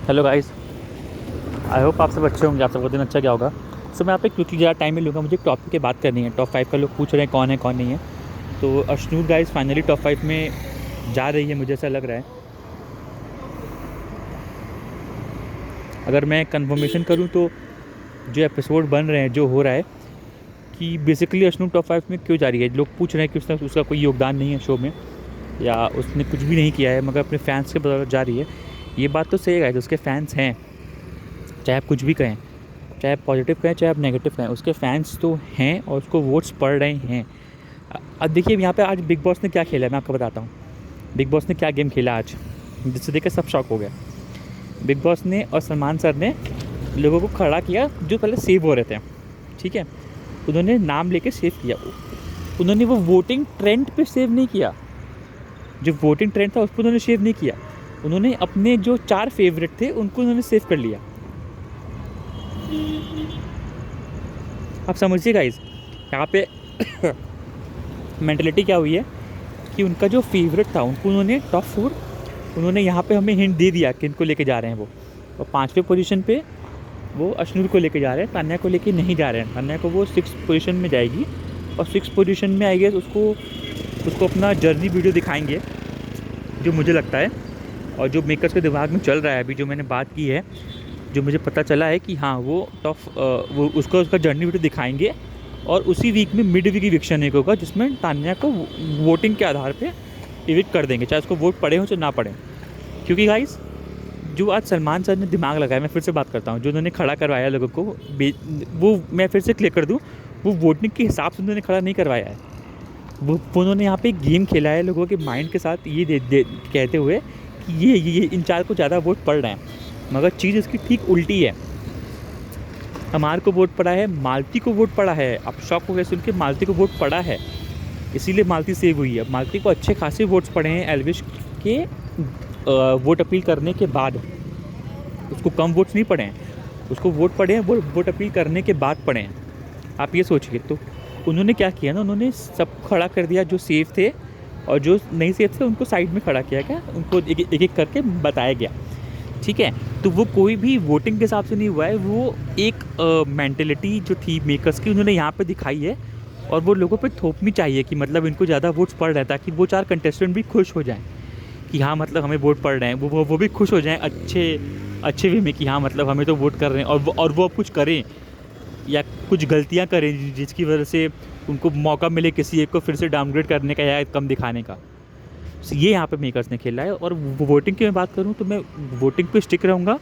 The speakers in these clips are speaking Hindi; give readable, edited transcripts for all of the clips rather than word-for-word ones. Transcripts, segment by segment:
हेलो गाइस, आई होप आप सब अच्छे होंगे। आप सबका दिन अच्छा क्या होगा। सो मैं यहाँ पे क्विकली ज़्यादा टाइम में लूँगा, मुझे टॉपिक की बात करनी है। टॉप 5 का लोग पूछ रहे हैं कौन है कौन नहीं है। तो अशनूर गाइस फाइनली टॉप 5 में जा रही है, मुझे ऐसा लग रहा है। अगर मैं कंफर्मेशन करूँ तो जो एपिसोड बन रहे हैं, जो हो रहा है कि बेसिकली अशनूर टॉप 5 में क्यों जा रही है। लोग पूछ रहे हैं कि उसका कोई योगदान नहीं है शो में, या उसने कुछ भी नहीं किया है, मगर अपने फैंस के बदौलत जा रही है। ये बात तो सही है गाइस, उसके फैंस हैं, चाहे आप कुछ भी कहें, चाहे आप पॉजिटिव कहें चाहे आप नेगेटिव कहें, उसके फैंस तो हैं और उसको वोट्स पड़ रहे हैं। अब देखिए यहाँ पे आज बिग बॉस ने क्या खेला है, मैं आपको बताता हूँ। बिग बॉस ने क्या गेम खेला आज, जिससे देख के सब शॉक हो गया। बिग बॉस ने और सलमान सर ने लोगों को खड़ा किया जो पहले सेव हो रहे थे, ठीक है। उन्होंने नाम लेके सेव किया। उन्होंने वो वोटिंग ट्रेंड पे सेव नहीं किया, जो वोटिंग ट्रेंड था उस पर उन्होंने सेव नहीं किया। उन्होंने अपने जो 4 फेवरेट थे उनको उन्होंने सेव कर लिया। आप समझिए गाइस, यहाँ पे मेंटलिटी क्या हुई है कि उनका जो फेवरेट था उनको उन्होंने टॉप 4, उन्होंने यहाँ पे हमें हिंट दे दिया कि इनको लेके जा रहे हैं वो। और 5वें पोजीशन पे वो अशनूर को लेके जा रहे हैं, तान्या को लेके नहीं जा रहे हैं। तान्या को वो 6 पोजीशन में जाएगी और 6 पोजीशन में आई गेस उसको अपना जर्नी वीडियो दिखाएंगे, जो मुझे लगता है। और जो मेकर्स के दिमाग में चल रहा है अभी, जो मैंने बात की है, जो मुझे पता चला है कि हाँ वो वो उसका जर्नी वीडियो दिखाएंगे। और उसी वीक में मिड वीक इविक्शन एक होगा, जिसमें तान्या को वोटिंग के आधार पे इविक्ट कर देंगे, चाहे उसको वोट पड़े हो चाहे ना पड़े। क्योंकि गाइस जो आज सलमान सर ने दिमाग लगाया, मैं फिर से बात करता हूँ, जो उन्होंने खड़ा करवाया लोगों को, वो मैं फिर से क्लियर कर दूँ, वो वोटिंग के हिसाब से उन्होंने खड़ा नहीं करवाया है। वो उन्होंने यहाँ पे एक गेम खेला है लोगों के माइंड के साथ, ये कहते हुए कि ये इन 4 को ज़्यादा वोट पड़ रहे हैं। मगर चीज़ इसकी ठीक उल्टी है। हमार को वोट पड़ा है, मालती को वोट पड़ा है। आप शॉक हो गए सुन के, मालती को वोट पड़ा है, इसीलिए मालती सेव हुई है। मालती को अच्छे खासे वोट्स पड़े हैं एल्विश के वोट अपील करने के बाद। उसको कम वोट्स नहीं पड़े हैं, उसको वोट पड़े हैं वो वोट अपील करने के बाद पड़े हैं। आप ये सोचिए। तो उन्होंने क्या किया ना, उन्होंने सब खड़ा कर दिया, जो सेफ थे और जो नहीं सेफ थे उनको साइड में खड़ा किया गया, उनको एक एक करके बताया गया, ठीक है। तो वो कोई भी वोटिंग के हिसाब से नहीं हुआ है, वो एक मेंटेलिटी जो थी मेकर्स की उन्होंने यहाँ पे दिखाई है। और वो लोगों पे थोपनी चाहिए कि मतलब इनको ज़्यादा वोट्स पड़ रहे हैं, ताकि वो 4 कंटेस्टेंट भी खुश हो जाएं कि हाँ मतलब हमें वोट पड़ रहे हैं। वो भी खुश हो जाएं अच्छे वे में कि हाँ मतलब हमें तो वोट कर रहे हैं। और वो अब कुछ करें या कुछ गलतियाँ करें जिसकी वजह से उनको मौका मिले किसी एक को फिर से डाउनग्रेड करने का या कम दिखाने का। ये यहाँ पे मेकर्स ने खेला है। और वोटिंग की मैं बात करूँ तो मैं वोटिंग पे स्टिक रहूँगा।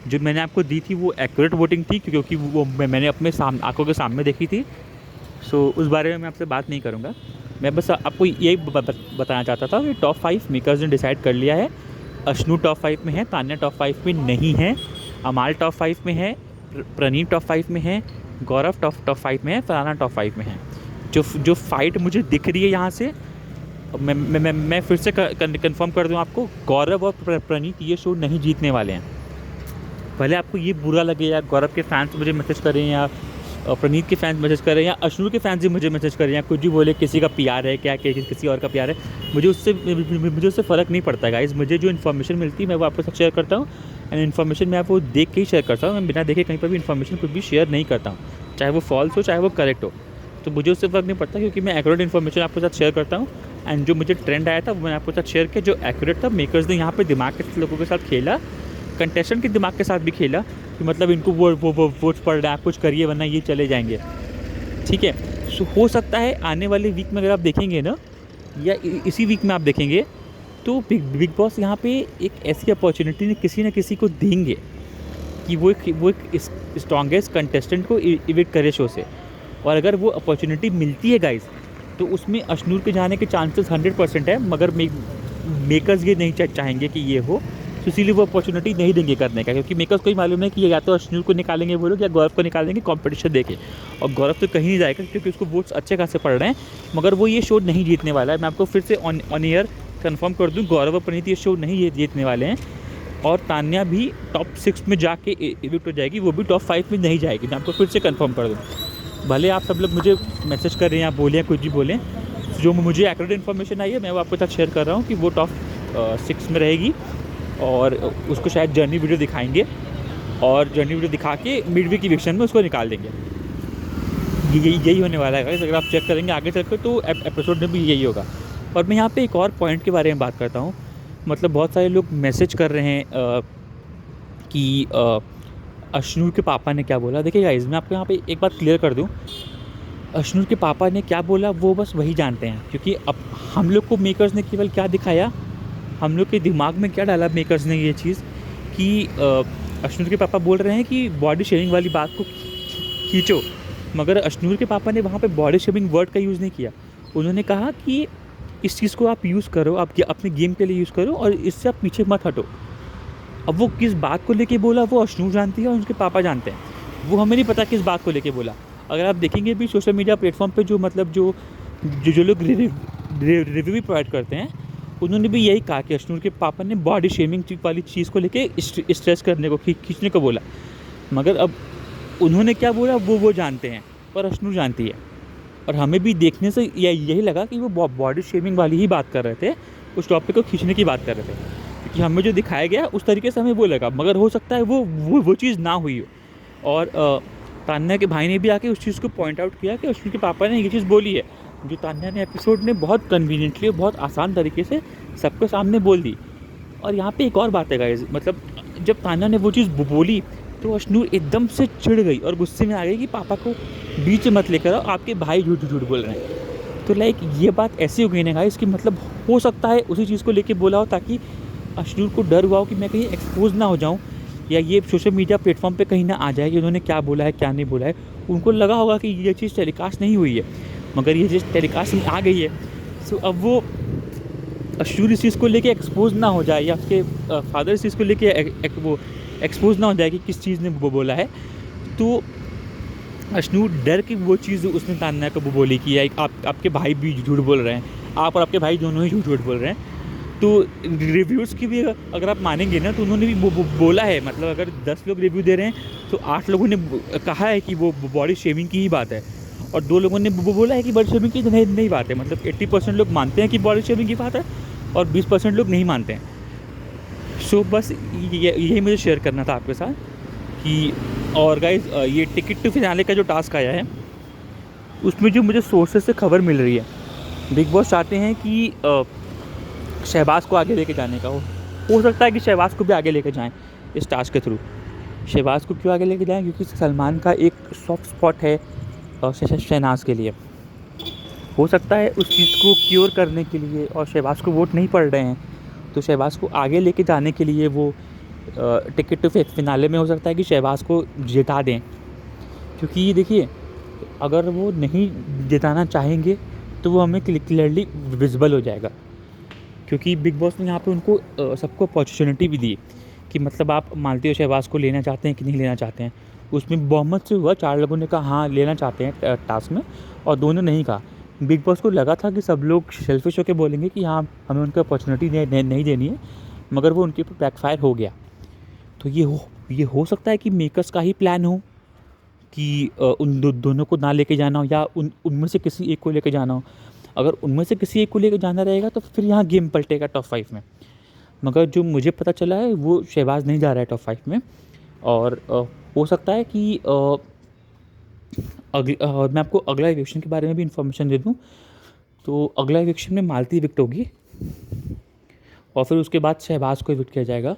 जो मैंने आपको दी थी वो एक्यूरेट वोटिंग थी, क्योंकि वो मैंने अपने आंखों के सामने देखी थी। सो उस बारे में मैं आपसे बात नहीं करूँगा। मैं बस आपको यही बताना चाहता था कि टॉप 5 मेकर्स ने डिसाइड कर लिया है। अशनू टॉप 5 में है, तान्या टॉप 5 में नहीं है, अमाल टॉप 5 में है, प्रणीत टॉप 5 में है, गौरव टॉप 5 में है, फरहाना टॉप 5 में है। जो फाइट मुझे दिख रही है यहाँ से, मैं फिर से कंफर्म कर दूं आपको, गौरव और प्रणीत ये शो नहीं जीतने वाले हैं। भले आपको ये बुरा लगे या गौरव के फैंस मुझे मैसेज करें या प्रणीत के फैंस मैसेज करें या अशनूर के फैंस भी मुझे मैसेज करें या कुछ भी बोले किसी का पीआर है क्या किसी और का पीआर है, मुझे उससे फ़र्क नहीं पड़ता गाइस। मुझे जो इन्फॉर्मेशन मिलती है मैं वो आपके साथ शेयर करता हूँ। एंड इन्फॉर्मेशन मैं आपको देख के ही शेयर करता हूँ। मैं बिना देखे कहीं पर भी इन्फॉर्मेशन कुछ भी शेयर नहीं करता हूँ, चाहे वो फॉल्स हो चाहे वो करेक्ट हो। तो मुझे उससे फ़र्क नहीं पड़ता, क्योंकि मैं एक्यूरेट इन्फॉर्मेशन आपके साथ शेयर करता हूँ। एंड जो मुझे ट्रेंड आया था वो मैंने आपके साथ शेयर किया, जो एक्यूरेट था। मेकर्स ने यहाँ पे दिमाग के लोगों के साथ खेला, कंटेस्टेंट के दिमाग के साथ भी खेला कि मतलब इनको वो वोट्स पड़ रहे हैं, आप कुछ करिए वरना ये चले जाएंगे, ठीक है। सो हो सकता है आने वाले वीक में अगर आप देखेंगे ना, या इसी वीक में आप देखेंगे, तो बिग बॉस यहाँ पे एक ऐसी अपॉर्चुनिटी किसी न किसी को देंगे कि वो एक स्ट्रॉन्गेस्ट कंटेस्टेंट को इविक्ट करे शो से। और अगर वो अपॉर्चुनिटी मिलती है गाइस, तो उसमें अशनूर के जाने के चांसेस 100% है। मगर मेकर्स ये नहीं चाहेंगे कि ये हो, तो इसीलिए वो अपॉर्चुनिटी नहीं देंगे करने का। क्योंकि मेकर्स को ही मालूम है कि या तो अशनूर को निकालेंगे वो लोग या गौरव को निकालेंगे कॉम्पिटिशन देके। और गौरव तो कहीं नहीं जाएगा क्योंकि उसको वोट्स अच्छे खासे पड़ रहे हैं, मगर वो ये शो नहीं जीतने वाला है। मैं आपको फिर से ऑन ईयर कन्फर्म कर दूँ, गौरव और प्रणीत ये शो नहीं जीतने वाले हैं। और तान्या भी टॉप 6 में जाके इविक्ट हो जाएगी, वो भी टॉप 5 में नहीं जाएगी। मैं आपको फिर से कन्फर्म कर दूँ। भले आप सब लोग मुझे मैसेज कर रहे हैं या बोलें या कुछ भी बोलें, जो मुझे एक्यूरेट इन्फॉर्मेशन आई है मैं वो आपके साथ शेयर कर रहा हूँ कि वो टॉप 6 में रहेगी। और उसको शायद जर्नी वीडियो दिखाएंगे और जर्नी वीडियो दिखा के मिडवे की इविक्शन में उसको निकाल देंगे। यही होने वाला है गाइस। अगर आप चेक करेंगे आगे चलकर तो एपिसोड में भी यही होगा। और मैं यहाँ पे एक और पॉइंट के बारे में बात करता हूँ। मतलब बहुत सारे लोग मैसेज कर रहे हैं कि अश्नूर के पापा ने क्या बोला। देखिए गाइस, मैं आपको यहाँ पे एक बात क्लियर कर दूँ, अश्नूर के पापा ने क्या बोला वो बस वही जानते हैं। क्योंकि अब हम लोग को मेकर्स ने केवल क्या दिखाया, हम लोग के दिमाग में क्या डाला मेकर्स ने ये चीज़ कि अश्नूर के पापा बोल रहे हैं कि बॉडी शेविंग वाली बात को खींचो, मगर अश्नूर के पापा ने वहाँ पे बॉडी शेविंग वर्ड का यूज़ नहीं किया। उन्होंने कहा कि इस चीज़ को आप यूज़ करो, आप अपने गेम के लिए यूज़ करो और इससे आप पीछे मत हटो। अब वो किस बात को लेके बोला वो अश्नूर जानती है और उनके पापा जानते हैं, वो हमें नहीं पता किस बात को लेके बोला। अगर आप देखेंगे भी सोशल मीडिया प्लेटफॉर्म पे जो मतलब जो लोग रिव्यू भी प्रोवाइड करते हैं, उन्होंने भी यही कहा कि अश्नूर के पापा ने बॉडी शेमिंग वाली चीज़ को लेके स्ट्रेस करने को खींचने को बोला। मगर अब उन्होंने क्या बोला वो जानते हैं, पर अश्नूर जानती है। और हमें भी देखने से यही लगा कि वो बॉडी शेमिंग वाली ही बात कर रहे थे, उस टॉपिक को खींचने की बात कर रहे थे। क्योंकि हमें जो दिखाया गया उस तरीके से हमें वो लगा, मगर हो सकता है वो चीज़ ना हुई हो। और तान्या के भाई ने भी आके उस चीज़ को पॉइंट आउट किया कि अश्नूर के पापा ने ये चीज़ बोली है, जो तान्या ने एपिसोड में बहुत कन्वीनियंटली और बहुत आसान तरीके से सबके सामने बोल दी। और यहाँ पे एक और बात है गाइस, मतलब जब तान्या ने वो चीज़ बोली तो अश्नूर एकदम से चिढ़ गई और गुस्से में आ गई कि पापा को बीच में मत लेकर आओ, आपके भाई झूठ बोल रहे हैं। तो लाइक ये बात ऐसी हो गई ना गाइस कि मतलब हो सकता है उसी चीज़ को लेके बोला हो ताकि अश्नूर को डर हुआ हो कि मैं कहीं एक्सपोज ना हो जाऊँ, या ये सोशल मीडिया प्लेटफॉर्म पे कहीं ना आ जाए कि उन्होंने क्या बोला है क्या नहीं बोला है। उनको लगा होगा कि ये चीज़ टेलीकास्ट नहीं हुई है, मगर ये चीज़ टेलीकास्ट में आ गई है। सो अब वो अश्नूर इस चीज़ को लेके एक्सपोज ना हो जाए, या उसके फादर इस चीज़ को लेके वो एक्सपोज ना हो जाए कि किस चीज़ ने वो बोला है। तो अश्नूर डर की वो चीज़ उसने तान्या को वो बोली कि आपके भाई भी झूठ बोल रहे हैं, आप और आपके भाई दोनों ही झूठ बोल रहे हैं। तो रिव्यूज़ की भी अगर आप मानेंगे ना तो उन्होंने भी वो बोला है। मतलब अगर 10 लोग रिव्यू दे रहे हैं तो 8 लोगों ने कहा है कि वो बॉडी शेविंग की ही बात है, और 2 लोगों ने वो बोला है कि बॉडी शेविंग की नहीं बात है। मतलब 80% लोग मानते हैं कि बॉडी शेविंग की बात है और 20% लोग नहीं मानते हैं। सो बस यही मुझे शेयर करना था आपके साथ कि। और गाइज ये टिकट टू फिनाले का जो टास्क आया है उसमें जो मुझे सोर्सेस से खबर मिल रही है, बिग बॉस चाहते हैं कि शहबाज को आगे लेके जाने का हो सकता है कि शहबाज को भी आगे लेके जाएं इस टास्क के थ्रू। शहबाज को क्यों आगे लेके जाएं? क्योंकि सलमान का एक सॉफ्ट स्पॉट है शहनाज के लिए। हो सकता है उस चीज़ को क्योर करने के लिए, और शहबाज को वोट नहीं पड़ रहे हैं तो शहबाज को आगे लेके जाने के लिए वो टिकट टू फिनाले में हो सकता है कि शहबाज को जिता दें। क्योंकि देखिए अगर वो नहीं जिताना चाहेंगे तो वो हमें क्लियरली विजिबल हो जाएगा। क्योंकि बिग बॉस ने यहाँ पे उनको सबको अपॉर्चुनिटी भी दी कि मतलब आप मानते हो शहबाज को लेना चाहते हैं कि नहीं लेना चाहते हैं। उसमें बहुमत से हुआ, 4 लोगों ने कहा हाँ लेना चाहते हैं टास्क में, और 2 ने नहीं कहा। बिग बॉस को लगा था कि सब लोग सेल्फिश होकर बोलेंगे कि हाँ हमें उनको अपॉर्चुनिटी नहीं देनी है, मगर वो उनके ऊपर बैकफायर हो गया। तो ये हो सकता है कि मेकर्स का ही प्लान हो कि उन दोनों को ना लेके जाना हो, या उनमें से किसी एक को लेके जाना हो। अगर उनमें से किसी एक को लेके जाना रहेगा तो फिर यहाँ गेम पलटेगा टॉप 5 में। मगर जो मुझे पता चला है वो शहबाज नहीं जा रहा है टॉप 5 में। और हो सकता है कि मैं आपको अगला इविक्शन के बारे में भी इन्फॉर्मेशन दे दूँ। तो अगला इविक्शन में मालती इविक्ट होगी और फिर उसके बाद शहबाज को इविक्ट किया जाएगा।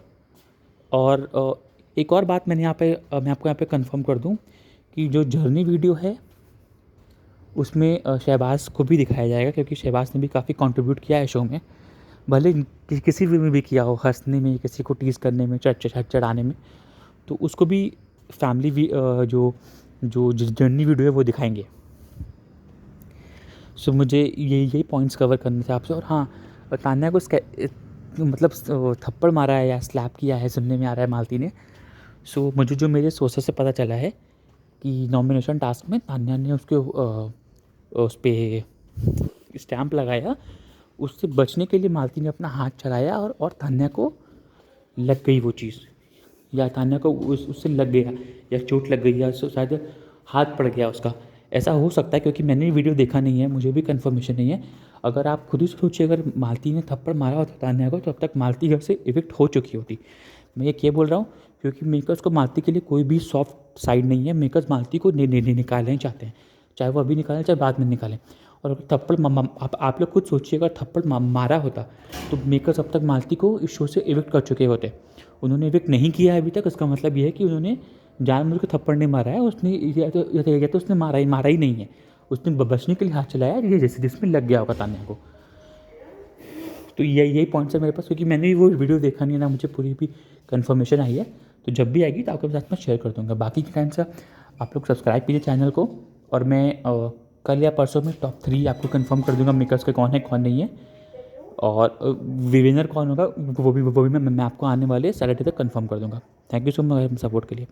और एक और बात मैं आपको यहाँ पे कंफर्म कर दूँ कि जो जर्नी वीडियो है उसमें शहबाज को भी दिखाया जाएगा, क्योंकि शहबाज ने भी काफ़ी कंट्रीब्यूट किया है शो में। भले किसी वे में भी किया हो, हंसने में, किसी को टीज़ करने में, चढ़ाने में, तो उसको भी फैमिली जो जर्नी वीडियो है वो दिखाएंगे। सो मुझे यही पॉइंट्स कवर करने थे आपसे। और हाँ, तान्या को मतलब थप्पड़ मारा है या स्लैप किया है सुनने में आ रहा है मालती ने। सो मुझे जो मेरे सोर्सेस से पता चला है कि नॉमिनेशन टास्क में तान्या ने उसके उस पर स्टैम्प लगाया, उससे बचने के लिए मालती ने अपना हाथ चलाया और तान्या को लग गई वो चीज़, या तान्या को उससे लग गया, या चोट लग गई, या शायद हाथ पड़ गया उसका। ऐसा हो सकता है क्योंकि मैंने वीडियो देखा नहीं है, मुझे भी कंफर्मेशन नहीं है। अगर आप खुद ही सोचिए, अगर मालती ने थप्पड़ मारा होता तान्या को, तो अब तक मालती घर से इविक्ट हो चुकी होती। मैं ये क्या बोल रहा हूँ, क्योंकि मेकर्स को मालती के लिए कोई भी सॉफ्ट साइड नहीं है। मेकर्स मालती को निकालना ही चाहते हैं, चाहे वो अभी निकालें चाहे बाद में निकालें। और अगर थप्पड़ आप लोग खुद सोचिए, अगर थप्पड़ मारा होता तो मेकर्स अब तक मालती को इस शो से इविक्ट कर चुके होते। उन्होंने इविक्ट नहीं किया है अभी तक, इसका मतलब ये है कि उन्होंने जानबूझ के थप्पड़ नहीं मारा है। उसने या तो उसने मारा ही नहीं है, उसने बचने के लिए हाथ चलाया, ये जैसे जिसमें लग गया होगा तान्या को। तो यही पॉइंट्स है मेरे पास, क्योंकि मैंने भी वो वीडियो देखा नहीं है ना, मुझे पूरी भी कन्फर्मेशन आई है। तो जब भी आएगी तो आपके साथ मैं शेयर कर दूँगा। बाकी के टाइम से आप लोग सब्सक्राइब कीजिए चैनल को, और मैं कल या परसों में टॉप 3 आपको कंफर्म कर दूँगा मेकर्स के कौन है कौन नहीं है, और विनर कौन होगा वो भी मैं आपको आने वाले सैटरडे तक कंफर्म कर दूँगा। Thank you so much support के लिए।